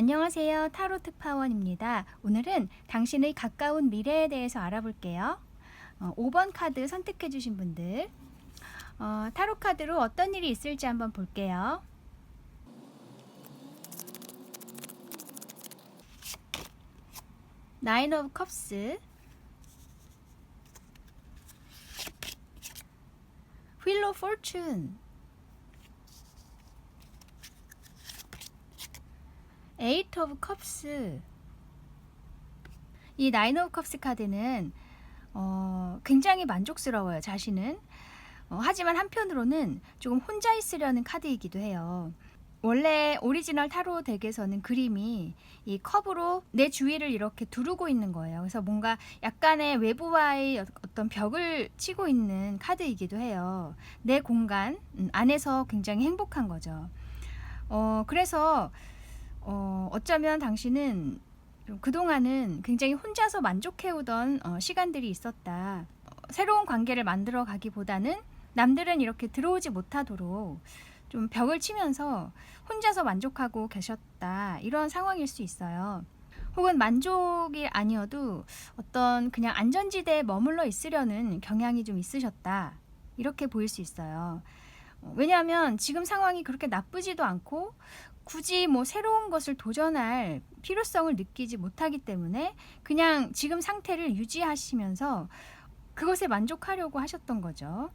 안녕하세요. 타로 특파원입니다. 오늘은 당신의 가까운 미래에 대해서 알아볼게요. 5번 카드 선택해 주신 분들, 타로 카드로 어떤 일이 있을지 한번 볼게요. 나인 오브 컵스, 휠 오브 포춘, 에이트 오브 컵스. 이 나인 오브 컵스 카드는 굉장히 만족스러워요, 자신은. 하지만 한편으로는 조금 혼자 있으려는 카드이기도 해요. 원래 오리지널 타로 덱에서는 그림이 이 컵으로 내 주위를 이렇게 두르고 있는 거예요. 그래서 뭔가 약간의 외부와의 어떤 벽을 치고 있는 카드이기도 해요. 내 공간 안에서 굉장히 행복한 거죠. 그래서 어쩌면 당신은 그동안은 굉장히 혼자서 만족해오던 시간들이 있었다. 새로운 관계를 만들어 가기보다는 남들은 이렇게 들어오지 못하도록 좀 벽을 치면서 혼자서 만족하고 계셨다. 이런 상황일 수 있어요. 혹은 만족이 아니어도 어떤 그냥 안전지대에 머물러 있으려는 경향이 좀 있으셨다. 이렇게 보일 수 있어요. 왜냐하면 지금 상황이 그렇게 나쁘지도 않고 굳이 뭐 새로운 것을 도전할 필요성을 느끼지 못하기 때문에 그냥 지금 상태를 유지하시면서 그것에 만족하려고 하셨던 거죠.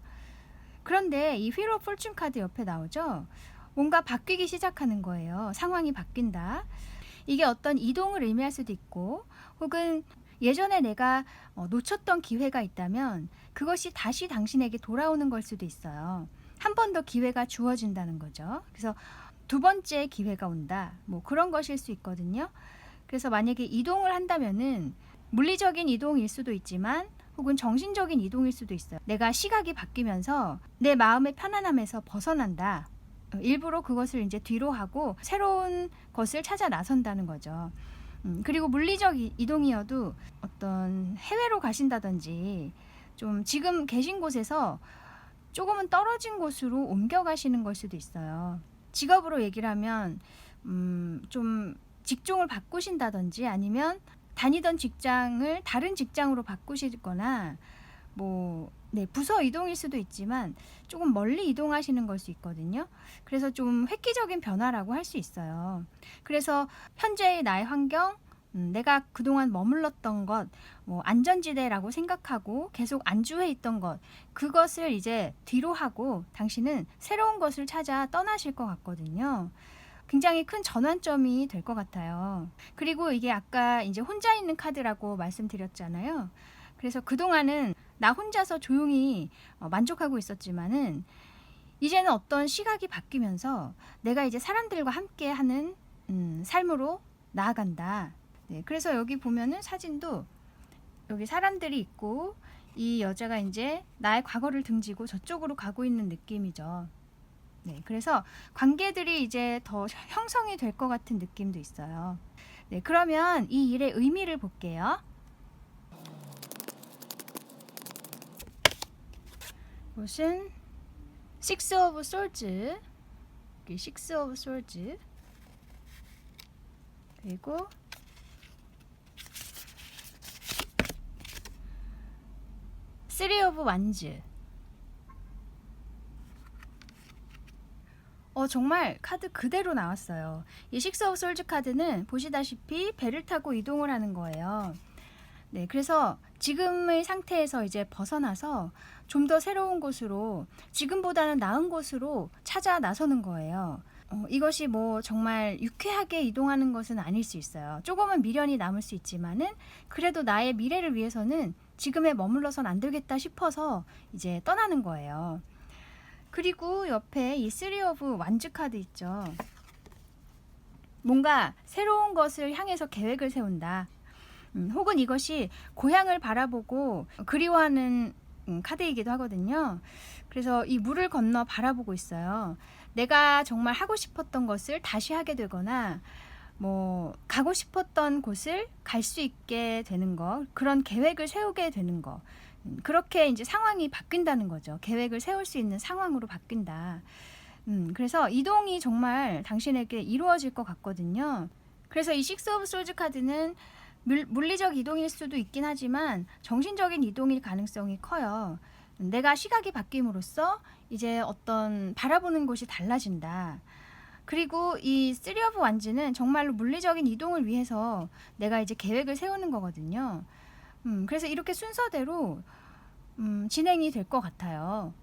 그런데 이 휠 오브 포춘 카드 옆에 나오죠. 뭔가 바뀌기 시작하는 거예요. 상황이 바뀐다. 이게 어떤 이동을 의미할 수도 있고 혹은 예전에 내가 놓쳤던 기회가 있다면 그것이 다시 당신에게 돌아오는 걸 수도 있어요. 한 번 더 기회가 주어진다는 거죠. 그래서 두 번째 기회가 온다. 뭐 그런 것일 수 있거든요. 그래서 만약에 이동을 한다면은 물리적인 이동일 수도 있지만 혹은 정신적인 이동일 수도 있어요. 내가 시각이 바뀌면서 내 마음의 편안함에서 벗어난다. 일부러 그것을 이제 뒤로 하고 새로운 것을 찾아 나선다는 거죠. 그리고 물리적 이동이어도 어떤 해외로 가신다든지 좀 지금 계신 곳에서 조금은 떨어진 곳으로 옮겨가시는 걸 수도 있어요. 직업으로 얘기를 하면 좀 직종을 바꾸신다든지 아니면 다니던 직장을 다른 직장으로 바꾸시거나 부서 이동일 수도 있지만 조금 멀리 이동하시는 걸 수 있거든요. 그래서 좀 획기적인 변화라고 할 수 있어요. 그래서 현재의 나의 환경, 내가 그동안 머물렀던 것, 안전지대라고 생각하고 계속 안주해 있던 것, 그것을 이제 뒤로 하고 당신은 새로운 것을 찾아 떠나실 것 같거든요. 굉장히 큰 전환점이 될 것 같아요. 그리고 이게 아까 이제 혼자 있는 카드라고 말씀드렸잖아요. 그래서 그동안은 나 혼자서 조용히 만족하고 있었지만은 이제는 어떤 시각이 바뀌면서 내가 이제 사람들과 함께 하는 삶으로 나아간다. 네, 그래서 여기 보면은 사진도 여기 사람들이 있고 이 여자가 이제 나의 과거를 등지고 저쪽으로 가고 있는 느낌이죠. 네, 그래서 관계들이 이제 더 형성이 될 것 같은 느낌도 있어요. 네, 그러면 이 일의 의미를 볼게요. 이것은 Six of Swords, Six of Swords, 그리고 Three of Wands. 정말 카드 그대로 나왔어요. 이 식스 오브 솔즈 카드는 보시다시피 배를 타고 이동을 하는 거예요. 네, 그래서 지금의 상태에서 이제 벗어나서 좀 더 새로운 곳으로, 지금보다는 나은 곳으로 찾아 나서는 거예요. 이것이 뭐 정말 유쾌하게 이동하는 것은 아닐 수 있어요. 조금은 미련이 남을 수 있지만은 그래도 나의 미래를 위해서는 지금에 머물러선 안 되겠다 싶어서 이제 떠나는 거예요. 그리고 옆에 이 쓰리 오브 완즈 카드 있죠. 뭔가 새로운 것을 향해서 계획을 세운다. 혹은 이것이 고향을 바라보고 그리워하는 카드이기도 하거든요. 그래서 이 물을 건너 바라보고 있어요. 내가 정말 하고 싶었던 것을 다시 하게 되거나 가고 싶었던 곳을 갈 수 있게 되는 거, 그런 계획을 세우게 되는 거. 그렇게 이제 상황이 바뀐다는 거죠. 계획을 세울 수 있는 상황으로 바뀐다. 그래서 이동이 정말 당신에게 이루어질 것 같거든요. 그래서 이 식스 오브 솔즈 카드는 물리적 이동일 수도 있긴 하지만 정신적인 이동일 가능성이 커요. 내가 시각이 바뀜으로써 이제 어떤 바라보는 곳이 달라진다. 그리고 이 쓰리 오브 완즈는 정말로 물리적인 이동을 위해서 내가 이제 계획을 세우는 거거든요. 그래서 이렇게 순서대로 진행이 될 것 같아요.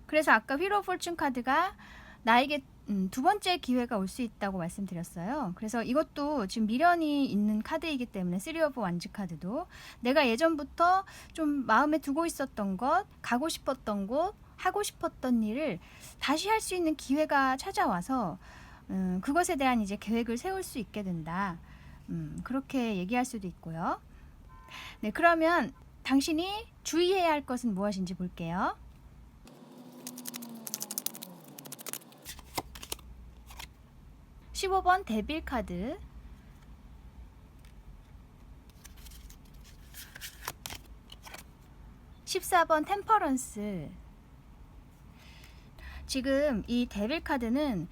그래서 아까 휠 오브 포춘 카드가 나에게 두 번째 기회가 올 수 있다고 말씀드렸어요. 그래서 이것도 지금 미련이 있는 카드이기 때문에 쓰리 오브 완즈 카드도 내가 예전부터 좀 마음에 두고 있었던 것, 가고 싶었던 곳, 하고 싶었던 일을 다시 할 수 있는 기회가 찾아와서 그것에 대한 이제 계획을 세울 수 있게 된다. 그렇게 얘기할 수도 있고요. 네, 그러면 당신이 주의해야 할 것은 무엇인지 볼게요. 15번 데빌 카드, 14번 템퍼런스. 지금 이 데빌 카드는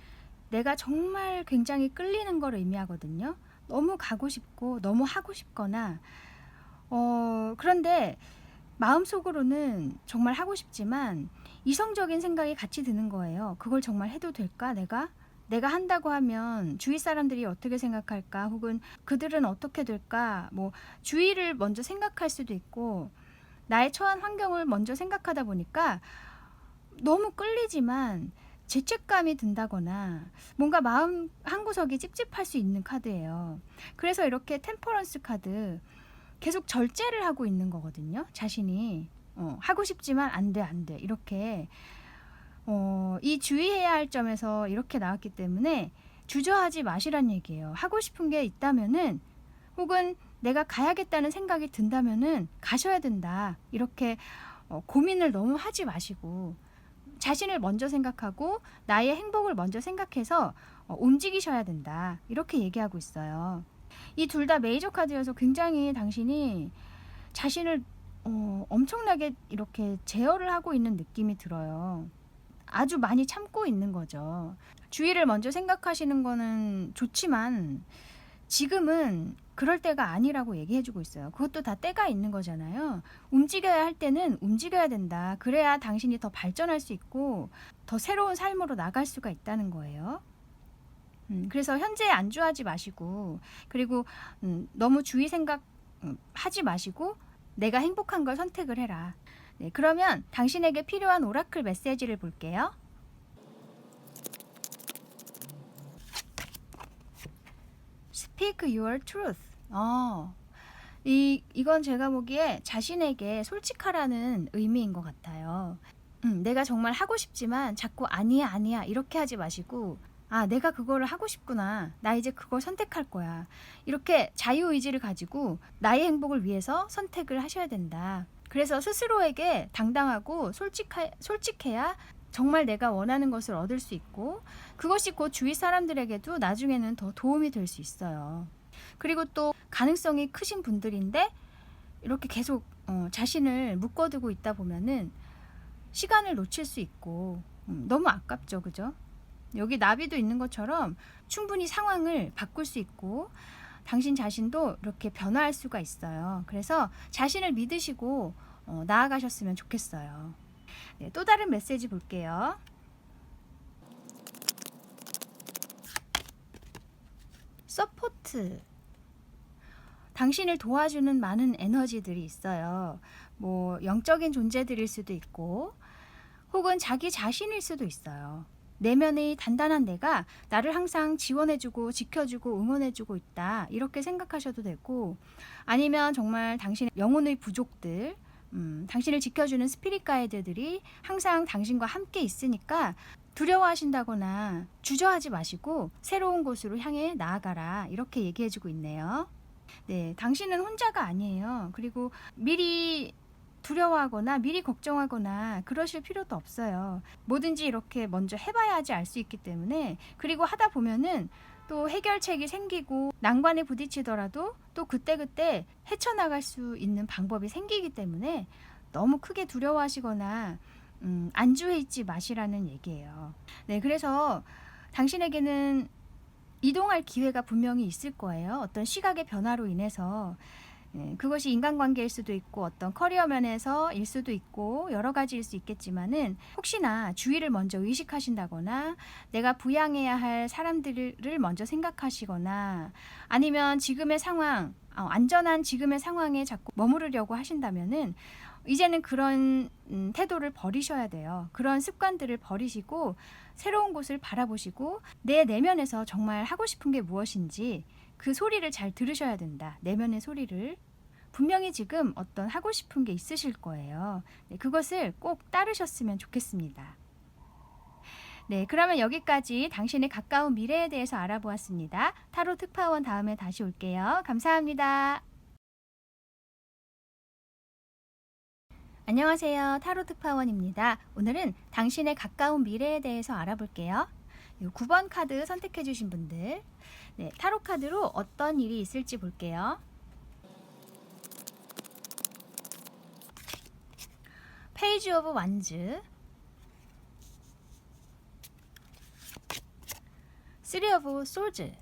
내가 정말 굉장히 끌리는 걸 의미하거든요. 너무 가고 싶고 너무 하고 싶거나 그런데 마음속으로는 정말 하고 싶지만 이성적인 생각이 같이 드는 거예요. 그걸 정말 해도 될까? 내가 한다고 하면 주위 사람들이 어떻게 생각할까? 혹은 그들은 어떻게 될까? 뭐 주위를 먼저 생각할 수도 있고 나의 처한 환경을 먼저 생각하다 보니까 너무 끌리지만 죄책감이 든다거나 뭔가 마음 한구석이 찝찝할 수 있는 카드예요. 그래서 이렇게 템퍼런스 카드 계속 절제를 하고 있는 거거든요. 자신이 하고 싶지만 안 돼 이렇게 이 주의해야 할 점에서 이렇게 나왔기 때문에 주저하지 마시란 얘기예요. 하고 싶은 게 있다면은 혹은 내가 가야겠다는 생각이 든다면은 가셔야 된다. 이렇게 고민을 너무 하지 마시고 자신을 먼저 생각하고 나의 행복을 먼저 생각해서 움직이셔야 된다. 이렇게 얘기하고 있어요. 이 둘 다 메이저 카드여서 굉장히 당신이 자신을 엄청나게 이렇게 제어를 하고 있는 느낌이 들어요. 아주 많이 참고 있는 거죠. 주위를 먼저 생각하시는 거는 좋지만 지금은 그럴 때가 아니라고 얘기해주고 있어요. 그것도 다 때가 있는 거잖아요. 움직여야 할 때는 움직여야 된다. 그래야 당신이 더 발전할 수 있고 더 새로운 삶으로 나갈 수가 있다는 거예요. 그래서 현재에 안주하지 마시고 그리고 너무 주위 생각 하지 마시고 내가 행복한 걸 선택을 해라. 네, 그러면 당신에게 필요한 오라클 메시지를 볼게요. Speak your truth. 이건 제가 보기에 자신에게 솔직하라는 의미인 것 같아요. 내가 정말 하고 싶지만 자꾸 아니야 이렇게 하지 마시고 내가 그거를 하고 싶구나. 나 이제 그걸 선택할 거야. 이렇게 자유의지를 가지고 나의 행복을 위해서 선택을 하셔야 된다. 그래서 스스로에게 당당하고 솔직해야 정말 내가 원하는 것을 얻을 수 있고 그것이 곧 주위 사람들에게도 나중에는 더 도움이 될 수 있어요. 그리고 또 가능성이 크신 분들인데 이렇게 계속 자신을 묶어두고 있다 보면은 시간을 놓칠 수 있고 너무 아깝죠. 그죠? 여기 나비도 있는 것처럼 충분히 상황을 바꿀 수 있고 당신 자신도 이렇게 변화할 수가 있어요. 그래서 자신을 믿으시고 나아가셨으면 좋겠어요. 네, 또 다른 메시지 볼게요. 서포트. 당신을 도와주는 많은 에너지들이 있어요. 뭐 영적인 존재들일 수도 있고 혹은 자기 자신일 수도 있어요. 내면의 단단한 내가 나를 항상 지원해주고 지켜주고 응원해주고 있다. 이렇게 생각하셔도 되고 아니면 정말 당신의 영혼의 부족들 당신을 지켜주는 스피릿 가이드들이 항상 당신과 함께 있으니까 두려워하신다거나 주저하지 마시고 새로운 곳으로 향해 나아가라. 이렇게 얘기해주고 있네요. 네, 당신은 혼자가 아니에요. 그리고 미리 두려워하거나 미리 걱정하거나 그러실 필요도 없어요. 뭐든지 이렇게 먼저 해봐야지 알 수 있기 때문에 그리고 하다 보면은 또 해결책이 생기고 난관에 부딪히더라도 또 그때그때 헤쳐나갈 수 있는 방법이 생기기 때문에 너무 크게 두려워하시거나 안주해 있지 마시라는 얘기예요. 네, 그래서 당신에게는 이동할 기회가 분명히 있을 거예요. 어떤 시각의 변화로 인해서. 그것이 인간관계일 수도 있고 어떤 커리어 면에서일 수도 있고 여러 가지일 수 있겠지만은 혹시나 주위를 먼저 의식하신다거나 내가 부양해야 할 사람들을 먼저 생각하시거나 아니면 지금의 상황, 안전한 지금의 상황에 자꾸 머무르려고 하신다면은 이제는 그런 태도를 버리셔야 돼요. 그런 습관들을 버리시고 새로운 곳을 바라보시고 내 내면에서 정말 하고 싶은 게 무엇인지 그 소리를 잘 들으셔야 된다. 내면의 소리를. 분명히 지금 어떤 하고 싶은 게 있으실 거예요. 네, 그것을 꼭 따르셨으면 좋겠습니다. 네, 그러면 여기까지 당신의 가까운 미래에 대해서 알아보았습니다. 타로 특파원 다음에 다시 올게요. 감사합니다. 안녕하세요. 타로 특파원입니다. 오늘은 당신의 가까운 미래에 대해서 알아볼게요. 9번 카드 선택해 주신 분들, 네, 타로 카드로 어떤 일이 있을지 볼게요. 페이지 오브 완즈, 3 오브 소즈,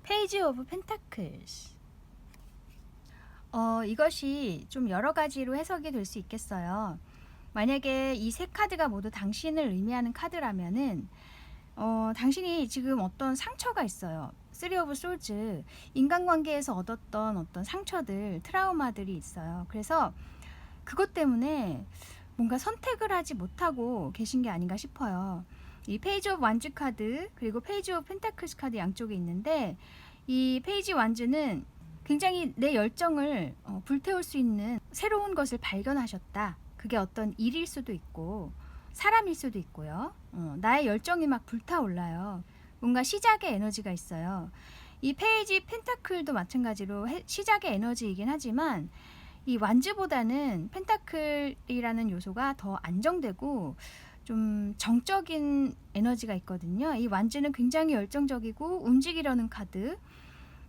페이지 오브 펜타클스. 이것이 좀 여러 가지로 해석이 될 수 있겠어요. 만약에 이 세 카드가 모두 당신을 의미하는 카드라면은 당신이 지금 어떤 상처가 있어요. 3 오브 솔즈, 인간관계에서 얻었던 어떤 상처들, 트라우마들이 있어요. 그래서 그것 때문에 뭔가 선택을 하지 못하고 계신 게 아닌가 싶어요. 이 페이지 오브 완즈 카드 그리고 페이지 오브 펜타클스 카드 양쪽에 있는데 이 페이지 완즈는 굉장히 내 열정을 불태울 수 있는 새로운 것을 발견하셨다. 그게 어떤 일일 수도 있고 사람일 수도 있고요. 나의 열정이 막 불타올라요. 뭔가 시작의 에너지가 있어요. 이 페이지 펜타클도 마찬가지로 시작의 에너지이긴 하지만 이 완즈보다는 펜타클이라는 요소가 더 안정되고 좀 정적인 에너지가 있거든요. 이 완즈는 굉장히 열정적이고 움직이려는 카드,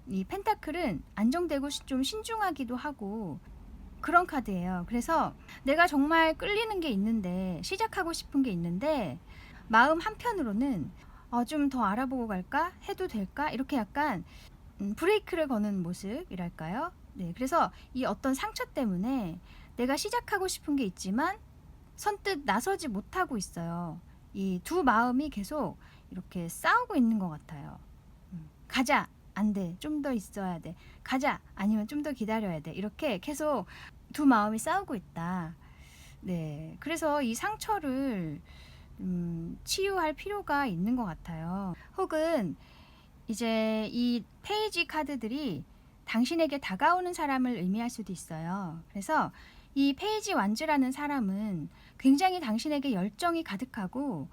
이 펜타클은 안정되고 좀 신중하기도 하고 그런 카드예요. 그래서 내가 정말 끌리는 게 있는데, 시작하고 싶은 게 있는데 마음 한편으로는 좀 더 알아보고 갈까? 해도 될까? 이렇게 약간 브레이크를 거는 모습이랄까요? 네, 그래서 이 어떤 상처 때문에 내가 시작하고 싶은 게 있지만 선뜻 나서지 못하고 있어요. 이 두 마음이 계속 이렇게 싸우고 있는 것 같아요. 가자. 안 돼. 좀 더 있어야 돼. 가자. 아니면 좀 더 기다려야 돼. 이렇게 계속 두 마음이 싸우고 있다. 네. 그래서 이 상처를 치유할 필요가 있는 것 같아요. 혹은 이제 이 페이지 카드들이 당신에게 다가오는 사람을 의미할 수도 있어요. 그래서 이 페이지 완즈라는 사람은 굉장히 당신에게 열정이 가득하고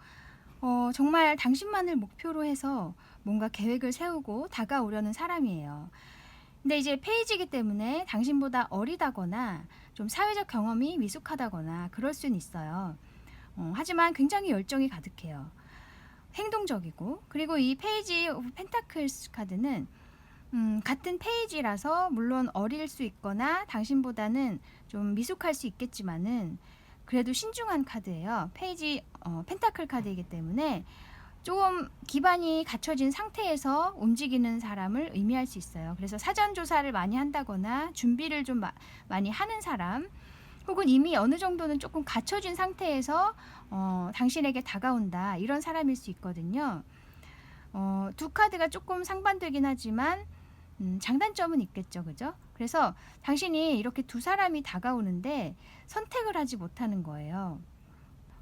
정말 당신만을 목표로 해서 뭔가 계획을 세우고 다가오려는 사람이에요. 근데 이제 페이지이기 때문에 당신보다 어리다거나 좀 사회적 경험이 미숙하다거나 그럴 수는 있어요. 하지만 굉장히 열정이 가득해요. 행동적이고, 그리고 이 페이지 오브 펜타클스 카드는 같은 페이지라서 물론 어릴 수 있거나 당신보다는 좀 미숙할 수 있겠지만은 그래도 신중한 카드예요. 페이지 펜타클 카드이기 때문에 조금 기반이 갖춰진 상태에서 움직이는 사람을 의미할 수 있어요. 그래서 사전 조사를 많이 한다거나 준비를 좀 많이 하는 사람, 혹은 이미 어느 정도는 조금 갖춰진 상태에서 당신에게 다가온다, 이런 사람일 수 있거든요. 두 카드가 조금 상반되긴 하지만 장단점은 있겠죠, 그죠? 그래서 당신이 이렇게 두 사람이 다가오는데 선택을 하지 못하는 거예요.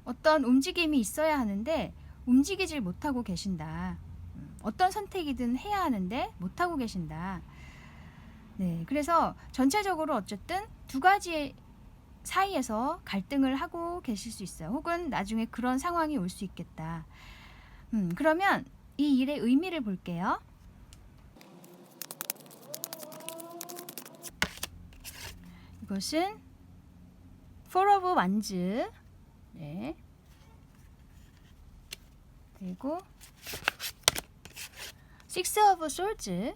어떤 움직임이 있어야 하는데 움직이질 못하고 계신다. 어떤 선택이든 해야 하는데 못하고 계신다. 네, 그래서 전체적으로 어쨌든 두 가지 사이에서 갈등을 하고 계실 수 있어요. 혹은 나중에 그런 상황이 올 수 있겠다. 그러면 이 일의 의미를 볼게요. 이것은 4 of Wands, 네. 그리고 6 of Swords.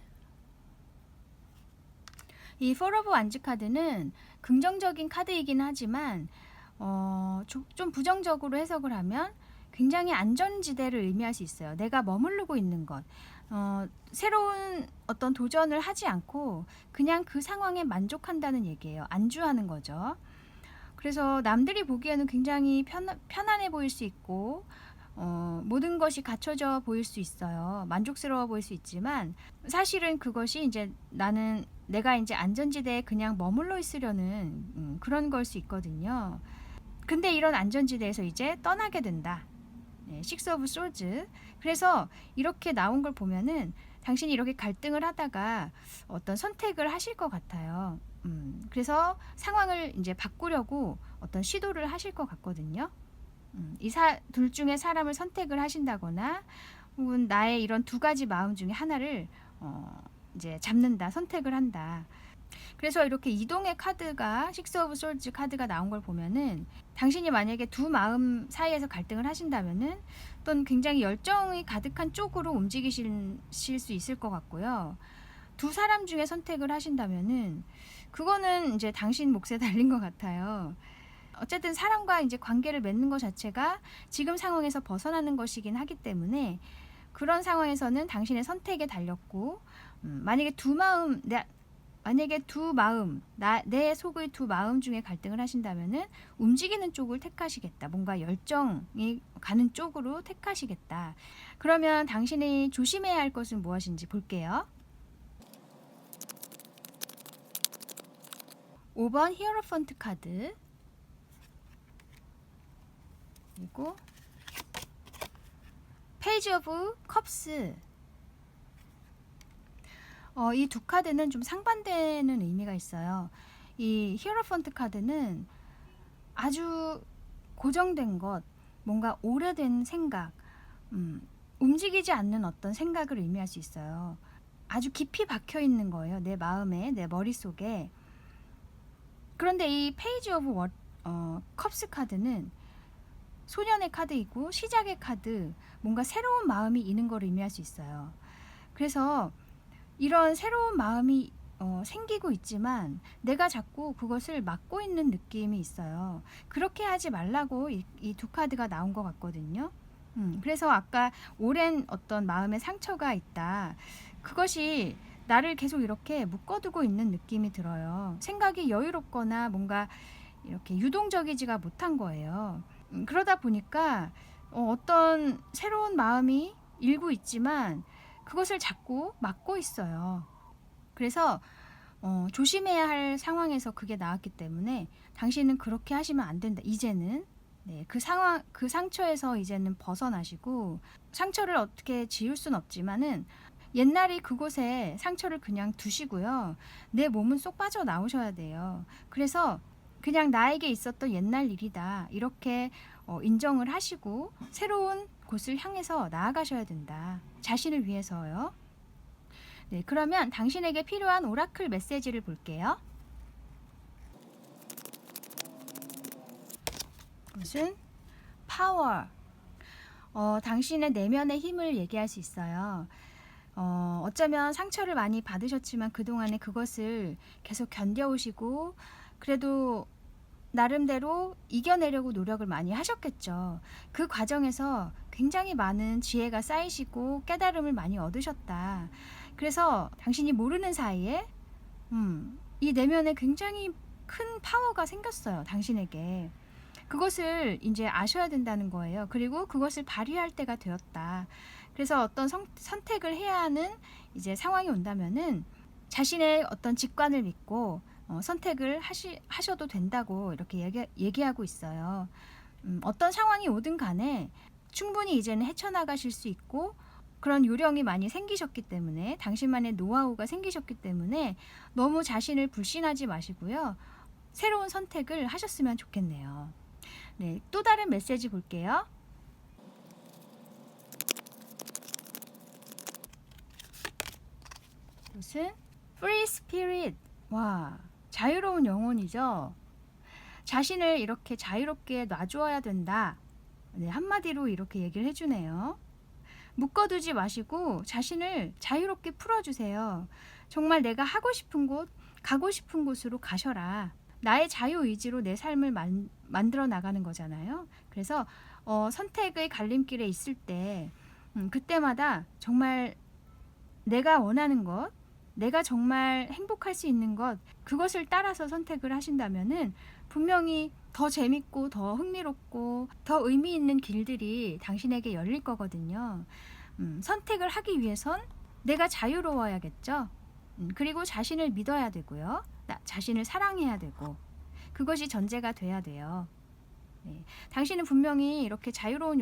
이 4 of Wands 카드는 긍정적인 카드이긴 하지만 좀 부정적으로 해석을 하면 굉장히 안전지대를 의미할 수 있어요. 내가 머무르고 있는 것. 새로운 어떤 도전을 하지 않고 그냥 그 상황에 만족한다는 얘기예요. 안주하는 거죠. 그래서 남들이 보기에는 굉장히 편안해 보일 수 있고, 모든 것이 갖춰져 보일 수 있어요. 만족스러워 보일 수 있지만, 사실은 그것이 이제 내가 이제 안전지대에 그냥 머물러 있으려는 그런 걸 수 있거든요. 근데 이런 안전지대에서 이제 떠나게 된다. 네, 식스 오브 솔즈. 그래서 이렇게 나온 걸 보면은 당신이 이렇게 갈등을 하다가 어떤 선택을 하실 것 같아요. 그래서 상황을 이제 바꾸려고 어떤 시도를 하실 것 같거든요. 둘 중에 사람을 선택을 하신다거나 혹은 나의 이런 두 가지 마음 중에 하나를 이제 잡는다, 선택을 한다. 그래서 이렇게 이동의 카드가 식스 오브 솔즈 카드가 나온 걸 보면은 당신이 만약에 두 마음 사이에서 갈등을 하신다면은 또는 굉장히 열정이 가득한 쪽으로 움직이실 수 있을 것 같고요. 두 사람 중에 선택을 하신다면은 그거는 이제 당신 몫에 달린 것 같아요. 어쨌든 사람과 이제 관계를 맺는 것 자체가 지금 상황에서 벗어나는 것이긴 하기 때문에 그런 상황에서는 당신의 선택에 달렸고, 만약에 내 속의 두 마음 중에 갈등을 하신다면은 움직이는 쪽을 택하시겠다. 뭔가 열정이 가는 쪽으로 택하시겠다. 그러면 당신이 조심해야 할 것은 무엇인지 볼게요. 5번 히어로펀트 카드, 그리고 페이지 오브 컵스. 이 두 카드는 좀 상반되는 의미가 있어요. 이 히어로펀트 카드는 아주 고정된 것, 뭔가 오래된 생각, 움직이지 않는 어떤 생각을 의미할 수 있어요. 아주 깊이 박혀 있는 거예요. 내 마음에, 내 머릿속에. 그런데 이 페이지 오브 컵스 카드는 소년의 카드이고 시작의 카드, 뭔가 새로운 마음이 있는 걸 의미할 수 있어요. 그래서 이런 새로운 마음이 생기고 있지만 내가 자꾸 그것을 막고 있는 느낌이 있어요. 그렇게 하지 말라고 이 두 카드가 나온 것 같거든요. 그래서 아까 오랜 어떤 마음의 상처가 있다. 그것이 나를 계속 이렇게 묶어두고 있는 느낌이 들어요. 생각이 여유롭거나 뭔가 이렇게 유동적이지가 못한 거예요. 그러다 보니까 어떤 새로운 마음이 일고 있지만 그것을 자꾸 막고 있어요. 그래서 조심해야 할 상황에서 그게 나왔기 때문에 당신은 그렇게 하시면 안 된다. 이제는 그 상처에서 이제는 벗어나시고, 상처를 어떻게 지울 순 없지만은 옛날에 그곳에 상처를 그냥 두시고요. 내 몸은 쏙 빠져나오셔야 돼요. 그래서 그냥 나에게 있었던 옛날 일이다. 이렇게 인정을 하시고 새로운 곳을 향해서 나아가셔야 된다. 자신을 위해서요. 네, 그러면 당신에게 필요한 오라클 메시지를 볼게요. 무슨 파워. 당신의 내면의 힘을 얘기할 수 있어요. 어쩌면 상처를 많이 받으셨지만 그동안에 그것을 계속 견뎌오시고 그래도 나름대로 이겨내려고 노력을 많이 하셨겠죠. 그 과정에서 굉장히 많은 지혜가 쌓이시고 깨달음을 많이 얻으셨다. 그래서 당신이 모르는 사이에 이 내면에 굉장히 큰 파워가 생겼어요. 당신에게. 그것을 이제 아셔야 된다는 거예요. 그리고 그것을 발휘할 때가 되었다. 그래서 어떤 선택을 해야 하는 이제 상황이 온다면은 자신의 어떤 직관을 믿고 선택을 하셔도 된다고 이렇게 얘기하고 있어요. 어떤 상황이 오든 간에 충분히 이제는 헤쳐나가실 수 있고 그런 요령이 많이 생기셨기 때문에, 당신만의 노하우가 생기셨기 때문에 너무 자신을 불신하지 마시고요. 새로운 선택을 하셨으면 좋겠네요. 네, 또 다른 메시지 볼게요. 무슨? Free Spirit. 와, 자유로운 영혼이죠. 자신을 이렇게 자유롭게 놔주어야 된다. 네, 한마디로 이렇게 얘기를 해주네요. 묶어두지 마시고 자신을 자유롭게 풀어주세요. 정말 내가 하고 싶은 곳, 가고 싶은 곳으로 가셔라. 나의 자유의지로 내 삶을 만들어 나가는 거잖아요. 그래서 선택의 갈림길에 있을 때 그때마다 정말 내가 원하는 것, 내가 정말 행복할 수 있는 것, 그것을 따라서 선택을 하신다면은 분명히 더 재밌고 더 흥미롭고 더 의미 있는 길들이 당신에게 열릴 거거든요. 선택을 하기 위해선 내가 자유로워야겠죠. 그리고 자신을 믿어야 되고요. 자신을 사랑해야 되고 그것이 전제가 돼야 돼요. 네. 당신은 분명히 이렇게 자유로운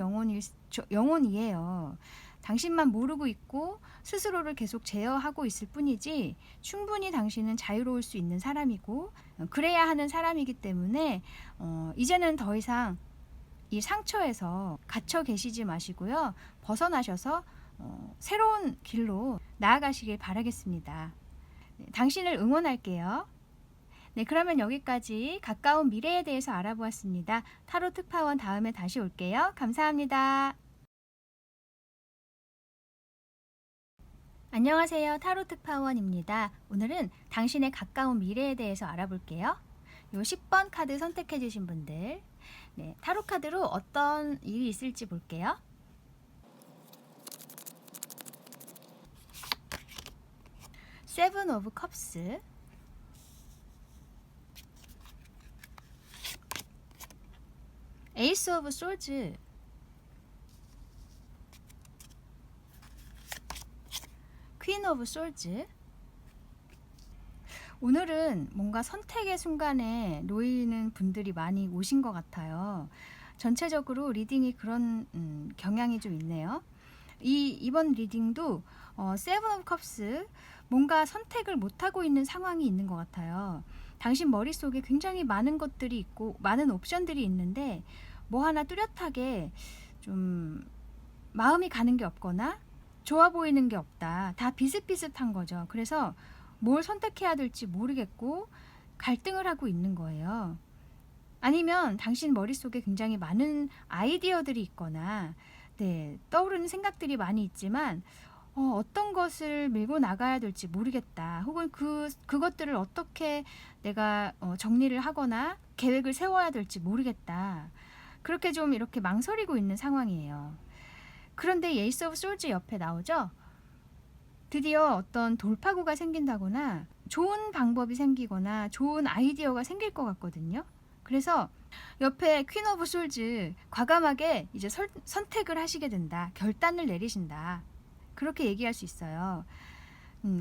영혼이에요. 당신만 모르고 있고 스스로를 계속 제어하고 있을 뿐이지 충분히 당신은 자유로울 수 있는 사람이고 그래야 하는 사람이기 때문에 이제는 더 이상 이 상처에서 갇혀 계시지 마시고요. 벗어나셔서 새로운 길로 나아가시길 바라겠습니다. 네, 당신을 응원할게요. 네, 그러면 여기까지 가까운 미래에 대해서 알아보았습니다. 타로 특파원 다음에 다시 올게요. 감사합니다. 안녕하세요. 타로 특파원입니다. 오늘은 당신의 가까운 미래에 대해서 알아볼게요. 요 10번 카드 선택해 주신 분들, 네, 타로 카드로 어떤 일이 있을지 볼게요. 세븐 오브 컵스, 에이스 오브 솔즈, 퀸 오브 솔즈. 오늘은 뭔가 선택의 순간에 놓이는 분들이 많이 오신 것 같아요. 전체적으로 리딩이 그런 경향이 좀 있네요. 이번 리딩도 세븐 오브 컵스, 뭔가 선택을 못하고 있는 상황이 있는 것 같아요. 당신 머릿속에 굉장히 많은 것들이 있고 많은 옵션들이 있는데 뭐 하나 뚜렷하게 좀 마음이 가는 게 없거나 좋아 보이는 게 없다. 다 비슷비슷한 거죠. 그래서 뭘 선택해야 될지 모르겠고 갈등을 하고 있는 거예요. 아니면 당신 머릿속에 굉장히 많은 아이디어들이 있거나 네, 떠오르는 생각들이 많이 있지만 어떤 것을 밀고 나가야 될지 모르겠다. 혹은 그것들을 어떻게 내가 정리를 하거나 계획을 세워야 될지 모르겠다. 그렇게 좀 이렇게 망설이고 있는 상황이에요. 그런데 에이스 오브 솔즈 옆에 나오죠? 드디어 어떤 돌파구가 생긴다거나 좋은 방법이 생기거나 좋은 아이디어가 생길 것 같거든요. 그래서 옆에 퀸 오브 솔즈, 과감하게 이제 선택을 하시게 된다. 결단을 내리신다. 그렇게 얘기할 수 있어요.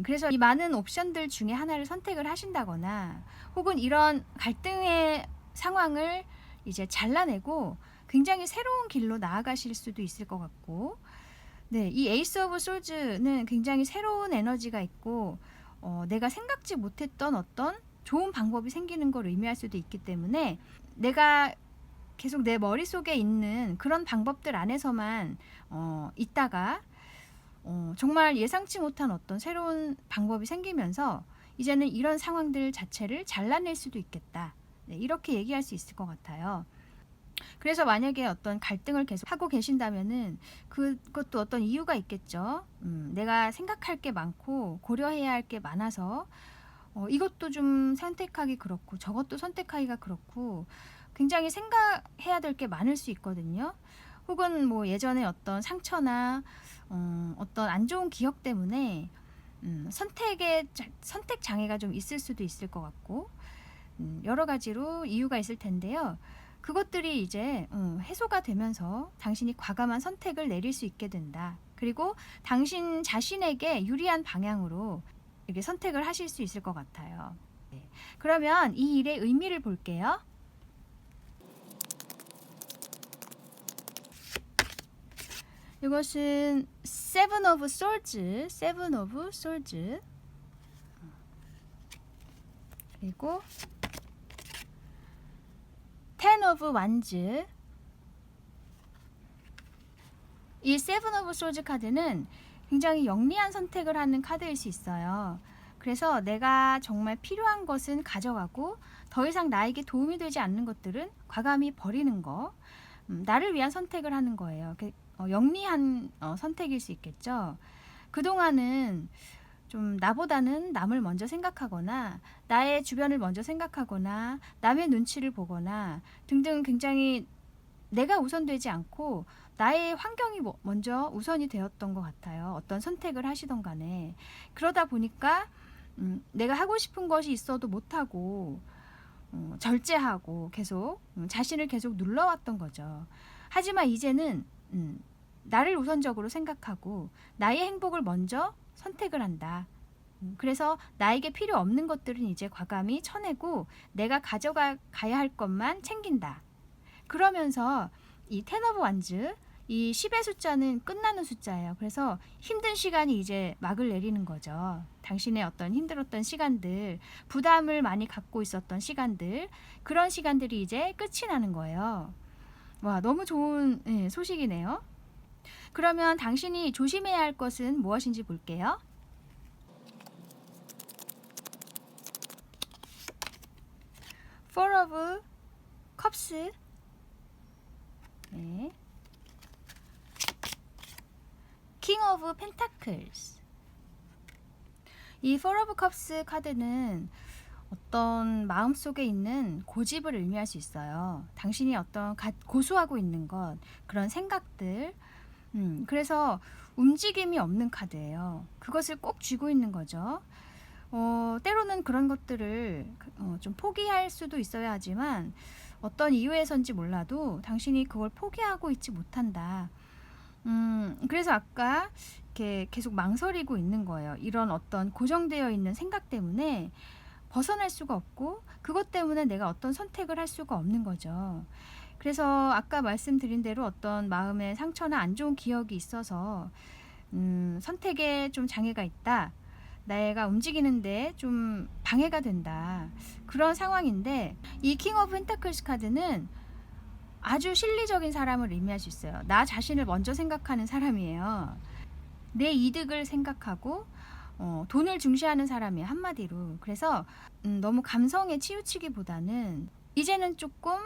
그래서 이 많은 옵션들 중에 하나를 선택을 하신다거나 혹은 이런 갈등의 상황을 이제 잘라내고 굉장히 새로운 길로 나아가실 수도 있을 것 같고, 네, 이 에이스 오브 솔즈는 굉장히 새로운 에너지가 있고 내가 생각지 못했던 어떤 좋은 방법이 생기는 걸 의미할 수도 있기 때문에 내가 계속 내 머릿속에 있는 그런 방법들 안에서만 있다가 정말 예상치 못한 어떤 새로운 방법이 생기면서 이제는 이런 상황들 자체를 잘라낼 수도 있겠다. 네, 이렇게 얘기할 수 있을 것 같아요. 그래서 만약에 어떤 갈등을 계속 하고 계신다면은 그것도 어떤 이유가 있겠죠. 내가 생각할 게 많고 고려해야 할 게 많아서 이것도 좀 선택하기 그렇고 저것도 선택하기가 그렇고 굉장히 생각해야 될 게 많을 수 있거든요. 혹은 뭐 예전에 어떤 상처나 어떤 안 좋은 기억 때문에 선택 장애가 좀 있을 수도 있을 것 같고 여러 가지로 이유가 있을 텐데요. 그것들이 이제 해소가 되면서 당신이 과감한 선택을 내릴 수 있게 된다. 그리고 당신 자신에게 유리한 방향으로 이렇게 선택을 하실 수 있을 것 같아요. 네. 그러면 이 일의 의미를 볼게요. 이것은 세븐 오브 솔즈, 세븐 오브 솔즈. 그리고 텐 오브 완즈. 이 세븐 오브 솔즈 카드는 굉장히 영리한 선택을 하는 카드일 수 있어요. 그래서 내가 정말 필요한 것은 가져가고 더 이상 나에게 도움이 되지 않는 것들은 과감히 버리는 거. 나를 위한 선택을 하는 거예요. 영리한 선택일 수 있겠죠. 그동안은 좀 나보다는 남을 먼저 생각하거나 나의 주변을 먼저 생각하거나 남의 눈치를 보거나 등등 굉장히 내가 우선되지 않고 나의 환경이 먼저 우선이 되었던 것 같아요. 어떤 선택을 하시던 간에. 그러다 보니까 내가 하고 싶은 것이 있어도 못하고 절제하고 계속 자신을 계속 눌러왔던 거죠. 하지만 이제는 나를 우선적으로 생각하고 나의 행복을 먼저 선택을 한다. 그래서 나에게 필요 없는 것들은 이제 과감히 쳐내고 내가 가져가야 할 것만 챙긴다. 그러면서 이 텐 오브 완즈, 이 10의 숫자는 끝나는 숫자예요. 그래서 힘든 시간이 이제 막을 내리는 거죠. 당신의 어떤 힘들었던 시간들, 부담을 많이 갖고 있었던 시간들, 그런 시간들이 이제 끝이 나는 거예요. 와, 너무 좋은 소식이네요. 그러면 당신이 조심해야 할 것은 무엇인지 볼게요. Four of Cups, 네. King of Pentacles. 이 Four of Cups 카드는 어떤 마음속에 있는 고집을 의미할 수 있어요. 당신이 어떤 고수하고 있는 것, 그런 생각들. 그래서 움직임이 없는 카드예요. 그것을 꼭 쥐고 있는 거죠. 때로는 그런 것들을 좀 포기할 수도 있어야 하지만 어떤 이유에선지 몰라도 당신이 그걸 포기하고 있지 못한다. 그래서 아까 이렇게 계속 망설이고 있는 거예요. 이런 어떤 고정되어 있는 생각 때문에 벗어날 수가 없고 그것 때문에 내가 어떤 선택을 할 수가 없는 거죠. 그래서 아까 말씀드린 대로 어떤 마음의 상처나 안 좋은 기억이 있어서 선택에 좀 장애가 있다. 내가 움직이는데 좀 방해가 된다. 그런 상황인데 이 킹 오브 펜타클스 카드는 아주 실리적인 사람을 의미할 수 있어요. 나 자신을 먼저 생각하는 사람이에요. 내 이득을 생각하고 돈을 중시하는 사람이에요. 한마디로. 그래서 너무 감성에 치우치기보다는 이제는 조금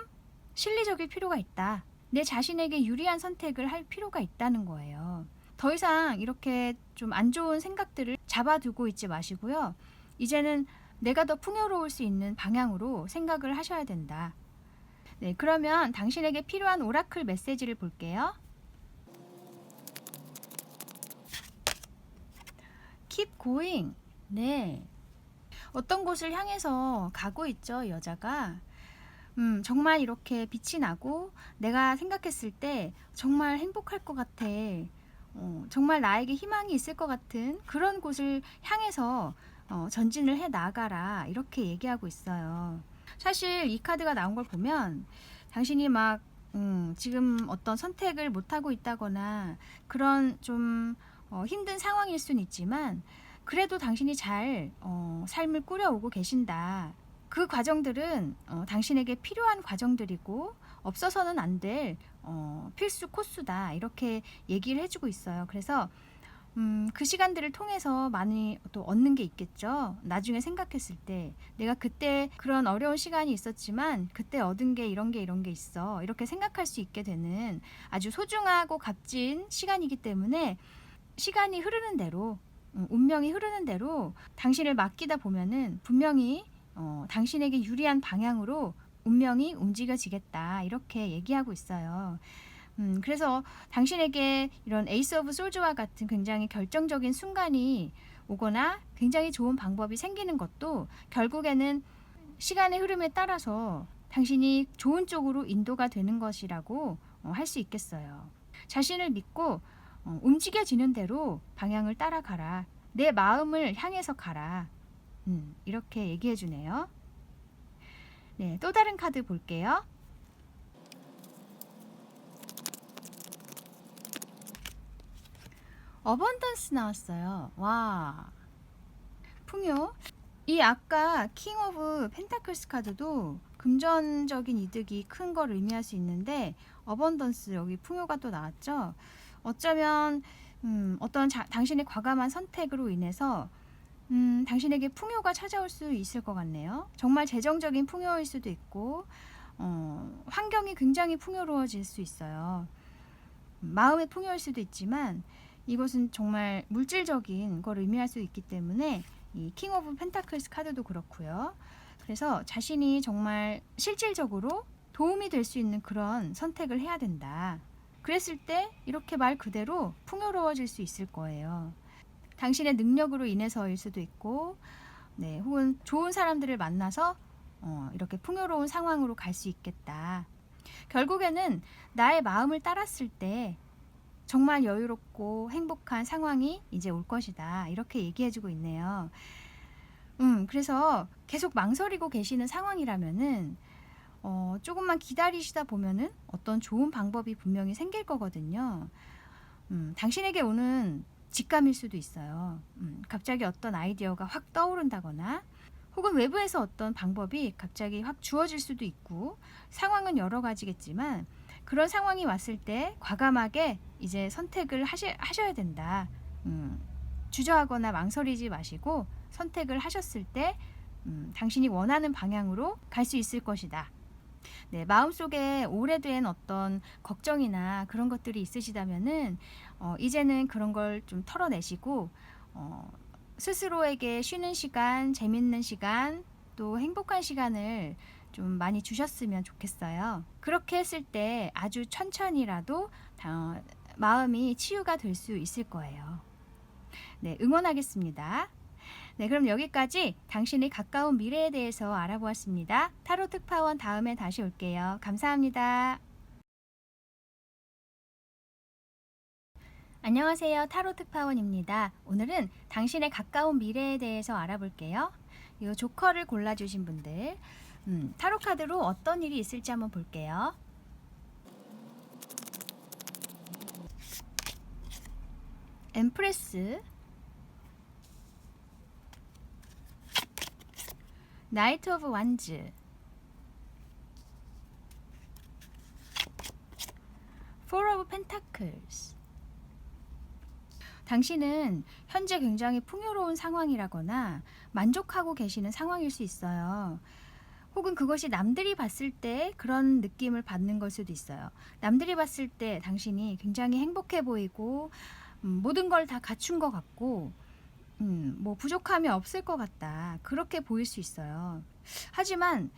실리적일 필요가 있다. 내 자신에게 유리한 선택을 할 필요가 있다는 거예요. 더 이상 이렇게 좀 안 좋은 생각들을 잡아두고 있지 마시고요. 이제는 내가 더 풍요로울 수 있는 방향으로 생각을 하셔야 된다. 네, 그러면 당신에게 필요한 오라클 메시지를 볼게요. Keep going. 네. 어떤 곳을 향해서 가고 있죠, 여자가. 정말 이렇게 빛이 나고 내가 생각했을 때 정말 행복할 것 같아. 정말 나에게 희망이 있을 것 같은 그런 곳을 향해서 전진을 해 나가라. 이렇게 얘기하고 있어요. 사실 이 카드가 나온 걸 보면 당신이 막 지금 어떤 선택을 못하고 있다거나 그런 좀 힘든 상황일 수는 있지만 그래도 당신이 잘 삶을 꾸려오고 계신다. 그 과정들은 당신에게 필요한 과정들이고 없어서는 안 될 필수 코스다. 이렇게 얘기를 해주고 있어요. 그래서 그 시간들을 통해서 많이 또 얻는 게 있겠죠. 나중에 생각했을 때 내가 그때 그런 어려운 시간이 있었지만 그때 얻은 게 이런 게 있어. 이렇게 생각할 수 있게 되는 아주 소중하고 값진 시간이기 때문에 시간이 흐르는 대로 운명이 흐르는 대로 당신을 맡기다 보면은 분명히 당신에게 유리한 방향으로 운명이 움직여지겠다. 이렇게 얘기하고 있어요. 그래서 당신에게 이런 에이스 오브 솔즈와 같은 굉장히 결정적인 순간이 오거나 굉장히 좋은 방법이 생기는 것도 결국에는 시간의 흐름에 따라서 당신이 좋은 쪽으로 인도가 되는 것이라고 할 수 있겠어요. 자신을 믿고 움직여지는 대로 방향을 따라가라. 내 마음을 향해서 가라. 이렇게 얘기해 주네요. 네, 또 다른 카드 볼게요. 어번던스 나왔어요. 와, 풍요. 이 아까 킹 오브 펜타클스 카드도 금전적인 이득이 큰 걸 의미할 수 있는데 어번던스 여기 풍요가 또 나왔죠. 어쩌면 어떤 당신의 과감한 선택으로 인해서 당신에게 풍요가 찾아올 수 있을 것 같네요. 정말 재정적인 풍요일 수도 있고 환경이 굉장히 풍요로워질 수 있어요. 마음의 풍요일 수도 있지만 이것은 정말 물질적인 걸 의미할 수 있기 때문에 이 킹 오브 펜타클스 카드도 그렇고요. 그래서 자신이 정말 실질적으로 도움이 될 수 있는 그런 선택을 해야 된다. 그랬을 때 이렇게 말 그대로 풍요로워질 수 있을 거예요. 당신의 능력으로 인해서일 수도 있고, 네, 혹은 좋은 사람들을 만나서 이렇게 풍요로운 상황으로 갈 수 있겠다. 결국에는 나의 마음을 따랐을 때 정말 여유롭고 행복한 상황이 이제 올 것이다. 이렇게 얘기해주고 있네요. 그래서 계속 망설이고 계시는 상황이라면은 조금만 기다리시다 보면은 어떤 좋은 방법이 분명히 생길 거거든요. 당신에게 오는 직감일 수도 있어요. 갑자기 어떤 아이디어가 확 떠오른다거나 혹은 외부에서 어떤 방법이 갑자기 확 주어질 수도 있고 상황은 여러 가지겠지만 그런 상황이 왔을 때 과감하게 이제 선택을 하셔야 된다. 주저하거나 망설이지 마시고 선택을 하셨을 때 당신이 원하는 방향으로 갈 수 있을 것이다. 네, 마음속에 오래된 어떤 걱정이나 그런 것들이 있으시다면은 이제는 그런 걸 좀 털어내시고 스스로에게 쉬는 시간, 재밌는 시간, 또 행복한 시간을 좀 많이 주셨으면 좋겠어요. 그렇게 했을 때 아주 천천히라도 마음이 치유가 될 수 있을 거예요. 네, 응원하겠습니다. 네, 그럼 여기까지 당신의 가까운 미래에 대해서 알아보았습니다. 타로 특파원 다음에 다시 올게요. 감사합니다. 안녕하세요. 타로 특파원입니다. 오늘은 당신의 가까운 미래에 대해서 알아볼게요. 이 조커를 골라주신 분들, 타로 카드로 어떤 일이 있을지 한번 볼게요. 엠프레스, 나이트 오브 완즈, 포 오브 펜타클스. 당신은 현재 굉장히 풍요로운 상황이라거나 만족하고 계시는 상황일 수 있어요. 혹은 그것이 남들이 봤을 때 그런 느낌을 받는 걸 수도 있어요. 남들이 봤을 때 당신이 굉장히 행복해 보이고 모든 걸 다 갖춘 것 같고 뭐 부족함이 없을 것 같다. 그렇게 보일 수 있어요. 하지만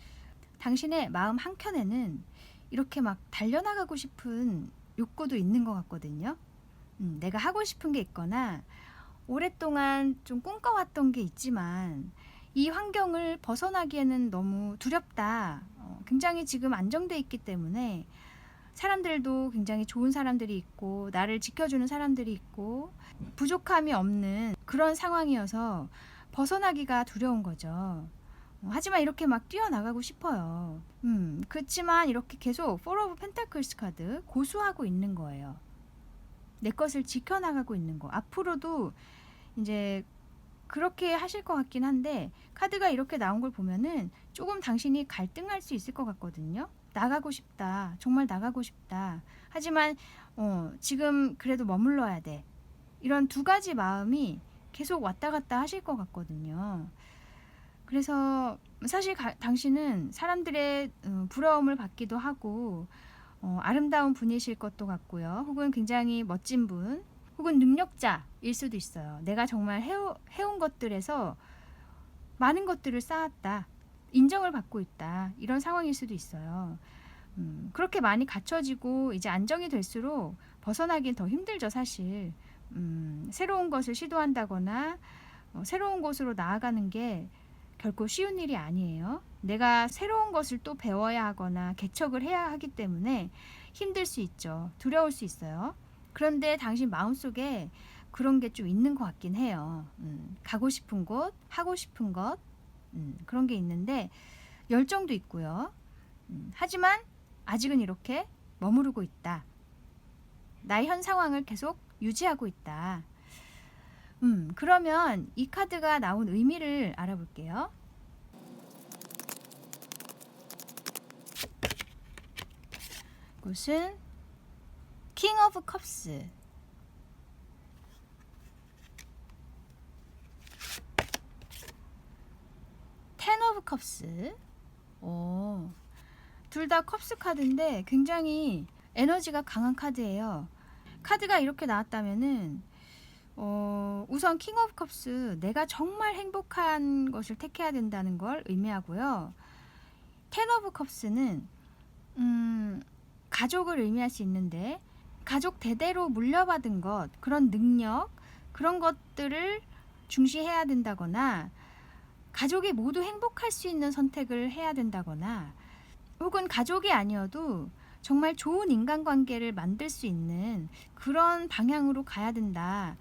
당신의 마음 한켠에는 이렇게 막 달려나가고 싶은 욕구도 있는 것 같거든요. 내가 하고 싶은 게 있거나 오랫동안 좀 꿈꿔왔던 게 있지만 이 환경을 벗어나기에는 너무 두렵다. 굉장히 지금 안정돼 있기 때문에 사람들도 굉장히 좋은 사람들이 있고 나를 지켜주는 사람들이 있고 부족함이 없는 그런 상황이어서 벗어나기가 두려운 거죠. 하지만 이렇게 막 뛰어나가고 싶어요. 그렇지만 이렇게 계속 포 오브 펜타클스 카드 고수하고 있는 거예요. 내 것을 지켜나가고 있는 거. 앞으로도 이제 그렇게 하실 것 같긴 한데 카드가 이렇게 나온 걸 보면은 조금 당신이 갈등할 수 있을 것 같거든요. 나가고 싶다. 정말 나가고 싶다. 하지만 지금 그래도 머물러야 돼. 이런 두 가지 마음이 계속 왔다 갔다 하실 것 같거든요. 그래서 사실 당신은 사람들의 부러움을 받기도 하고 아름다운 분이실 것도 같고요. 혹은 굉장히 멋진 분, 혹은 능력자일 수도 있어요. 내가 정말 해온 것들에서 많은 것들을 쌓았다. 인정을 받고 있다. 이런 상황일 수도 있어요. 그렇게 많이 갖춰지고 이제 안정이 될수록 벗어나긴 더 힘들죠, 사실. 새로운 것을 시도한다거나 새로운 곳으로 나아가는 게 결코 쉬운 일이 아니에요. 내가 새로운 것을 또 배워야 하거나 개척을 해야 하기 때문에 힘들 수 있죠. 두려울 수 있어요. 그런데 당신 마음속에 그런 게 좀 있는 것 같긴 해요. 가고 싶은 곳, 하고 싶은 것, 그런 게 있는데 열정도 있고요. 하지만 아직은 이렇게 머무르고 있다. 나의 현 상황을 계속 유지하고 있다. 그러면 이 카드가 나온 의미를 알아볼게요. 이것은 킹 오브 컵스, 텐 오브 컵스. 둘 다 컵스 카드인데 굉장히 에너지가 강한 카드예요. 카드가 이렇게 나왔다면은 우선 킹 오브 컵스, 내가 정말 행복한 것을 택해야 된다는 걸 의미하고요. 텐 오브 컵스는 가족을 의미할 수 있는데, 가족 대대로 물려받은 것, 그런 능력, 그런 것들을 중시해야 된다거나, 가족이 모두 행복할 수 있는 선택을 해야 된다거나, 혹은 가족이 아니어도 정말 좋은 인간관계를 만들 수 있는 그런 방향으로 가야 된다.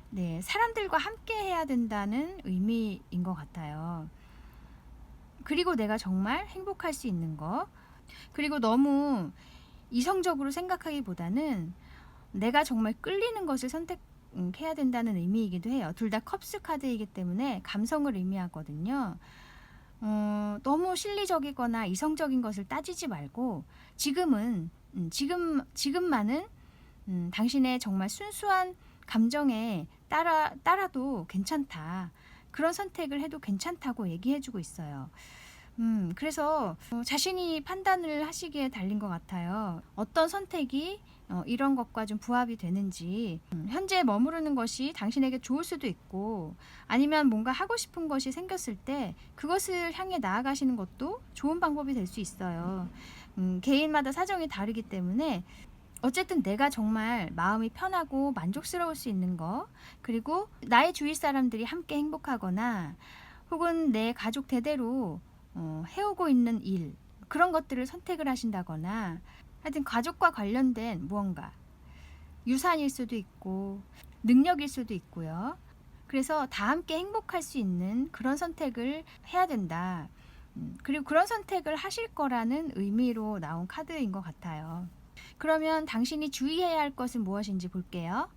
네, 사람들과 함께 해야 된다는 의미인 것 같아요. 그리고 내가 정말 행복할 수 있는 거, 그리고 너무 이성적으로 생각하기보다는 내가 정말 끌리는 것을 선택해야 된다는 의미이기도 해요. 둘 다 컵스 카드이기 때문에 감성을 의미하거든요. 너무 실리적이거나 이성적인 것을 따지지 말고 지금만은 당신의 정말 순수한 감정에 따라도 괜찮다. 그런 선택을 해도 괜찮다고 얘기해주고 있어요. 그래서 자신이 판단을 하시기에 달린 것 같아요. 어떤 선택이 이런 것과 좀 부합이 되는지, 현재 머무르는 것이 당신에게 좋을 수도 있고, 아니면 뭔가 하고 싶은 것이 생겼을 때 그것을 향해 나아가시는 것도 좋은 방법이 될 수 있어요. 개인마다 사정이 다르기 때문에 어쨌든 내가 정말 마음이 편하고 만족스러울 수 있는 거, 그리고 나의 주위 사람들이 함께 행복하거나, 혹은 내 가족 대대로 해오고 있는 일, 그런 것들을 선택을 하신다거나, 하여튼 가족과 관련된 무언가, 유산일 수도 있고 능력일 수도 있고요. 그래서 다 함께 행복할 수 있는 그런 선택을 해야 된다. 그리고 그런 선택을 하실 거라는 의미로 나온 카드인 것 같아요. 그러면 당신이 주의해야 할 것은 무엇인지 볼게요.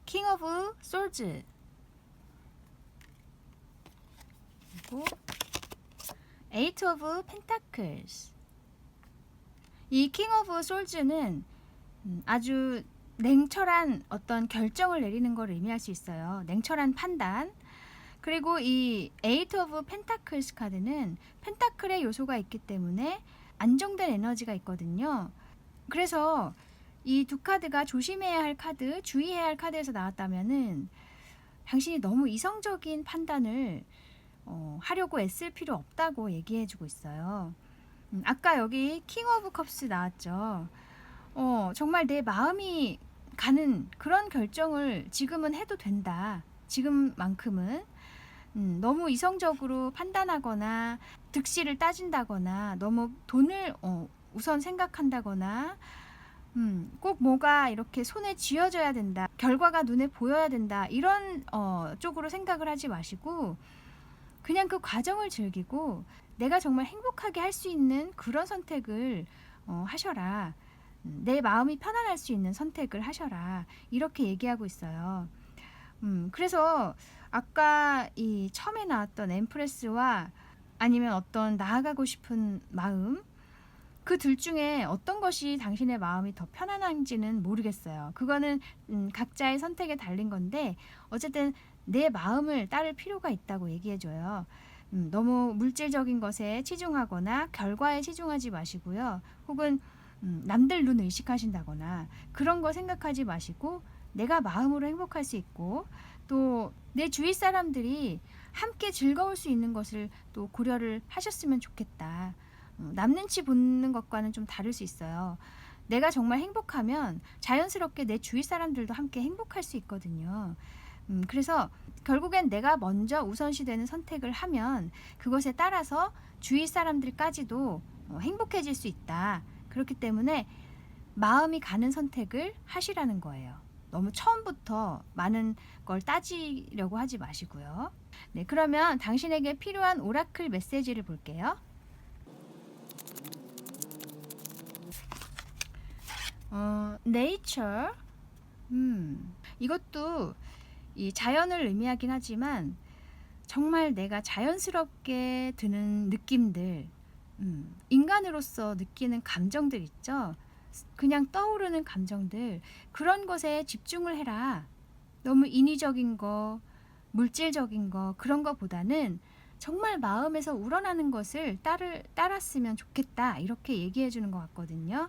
킹 오브 솔즈, 그리고 에이트 오브 펜타클스. 이 킹 오브 솔즈는 아주 냉철한 어떤 결정을 내리는 걸 의미할 수 있어요. 냉철한 판단. 그리고 이 에이트 오브 펜타클스 카드는 펜타클의 요소가 있기 때문에 안정된 에너지가 있거든요. 그래서 이 두 카드가 조심해야 할 카드, 주의해야 할 카드에서 나왔다면은 당신이 너무 이성적인 판단을 하려고 애쓸 필요 없다고 얘기해주고 있어요. 아까 여기 킹 오브 컵스 나왔죠. 정말 내 마음이 가는 그런 결정을 지금은 해도 된다. 지금만큼은. 너무 이성적으로 판단하거나 득실을 따진다거나 너무 돈을 우선 생각한다거나 꼭 뭐가 이렇게 손에 쥐어져야 된다. 결과가 눈에 보여야 된다. 이런 쪽으로 생각을 하지 마시고 그냥 그 과정을 즐기고 내가 정말 행복하게 할 수 있는 그런 선택을 하셔라. 내 마음이 편안할 수 있는 선택을 하셔라. 이렇게 얘기하고 있어요. 그래서 아까 이 처음에 나왔던 엠프레스와 아니면 어떤 나아가고 싶은 마음, 그 둘 중에 어떤 것이 당신의 마음이 더 편안한지는 모르겠어요. 그거는 각자의 선택에 달린 건데 어쨌든 내 마음을 따를 필요가 있다고 얘기해줘요. 너무 물질적인 것에 치중하거나 결과에 치중하지 마시고요. 혹은 남들 눈 의식하신다거나 그런 거 생각하지 마시고 내가 마음으로 행복할 수 있고 또 내 주위 사람들이 함께 즐거울 수 있는 것을 또 고려를 하셨으면 좋겠다. 남 눈치 보는 것과는 좀 다를 수 있어요. 내가 정말 행복하면 자연스럽게 내 주위 사람들도 함께 행복할 수 있거든요. 그래서 결국엔 내가 먼저 우선시되는 선택을 하면 그것에 따라서 주위 사람들까지도 행복해질 수 있다. 그렇기 때문에 마음이 가는 선택을 하시라는 거예요. 너무 처음부터 많은 걸 따지려고 하지 마시고요. 네, 그러면 당신에게 필요한 오라클 메시지를 볼게요. nature. 이것도 이 자연을 의미하긴 하지만 정말 내가 자연스럽게 드는 느낌들, 인간으로서 느끼는 감정들 있죠. 그냥 떠오르는 감정들, 그런 것에 집중을 해라. 너무 인위적인 거, 물질적인 거, 그런 거보다는 정말 마음에서 우러나는 것을 따랐으면 좋겠다. 이렇게 얘기해 주는 것 같거든요.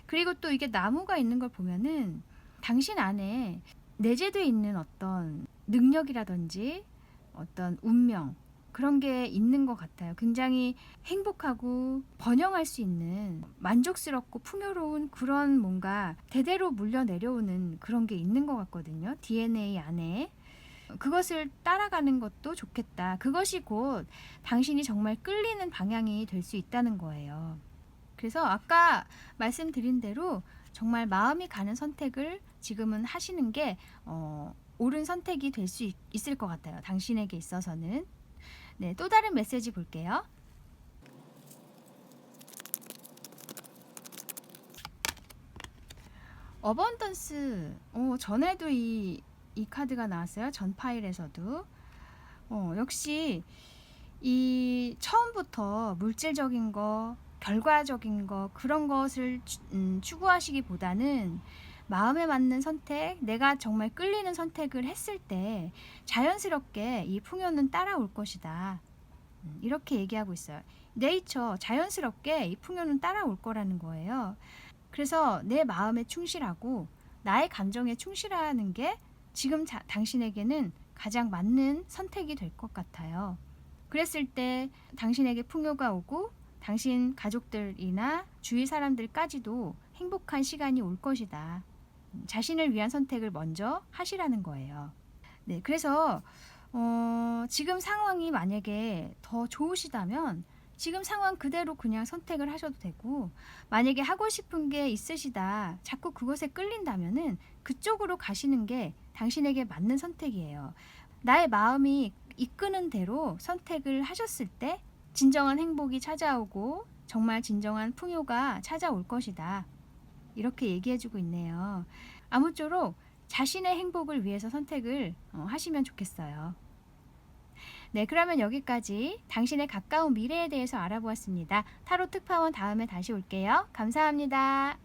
그리고 또 이게 나무가 있는 걸 보면은 당신 안에 내재되어 있는 어떤 능력이라든지 어떤 운명 그런 게 있는 것 같아요. 굉장히 행복하고 번영할 수 있는 만족스럽고 풍요로운 그런 뭔가 대대로 물려 내려오는 그런 게 있는 것 같거든요. DNA 안에. 그것을 따라가는 것도 좋겠다. 그것이 곧 당신이 정말 끌리는 방향이 될 수 있다는 거예요. 그래서 아까 말씀드린 대로 정말 마음이 가는 선택을 지금은 하시는 게 옳은 선택이 될 수 있을 것 같아요. 당신에게 있어서는. 네, 또 다른 메시지 볼게요. 어번던스. 전에도 이 카드가 나왔어요. 전 파일에서도. 역시 이 처음부터 물질적인 거, 결과적인 거 그런 것을 추구하시기보다는 마음에 맞는 선택, 내가 정말 끌리는 선택을 했을 때 자연스럽게 이 풍요는 따라올 것이다. 이렇게 얘기하고 있어요. 네이처, 자연스럽게 이 풍요는 따라올 거라는 거예요. 그래서 내 마음에 충실하고 나의 감정에 충실하는 게 지금 당신에게는 가장 맞는 선택이 될 것 같아요. 그랬을 때 당신에게 풍요가 오고 당신 가족들이나 주위 사람들까지도 행복한 시간이 올 것이다. 자신을 위한 선택을 먼저 하시라는 거예요. 네, 그래서 지금 상황이 만약에 더 좋으시다면 지금 상황 그대로 그냥 선택을 하셔도 되고, 만약에 하고 싶은 게 있으시다, 자꾸 그것에 끌린다면은 그쪽으로 가시는 게 당신에게 맞는 선택이에요. 나의 마음이 이끄는 대로 선택을 하셨을 때 진정한 행복이 찾아오고 정말 진정한 풍요가 찾아올 것이다. 이렇게 얘기해주고 있네요. 아무쪼록 자신의 행복을 위해서 선택을 하시면 좋겠어요. 네, 그러면 여기까지 당신의 가까운 미래에 대해서 알아보았습니다. 타로 특파원 다음에 다시 올게요. 감사합니다.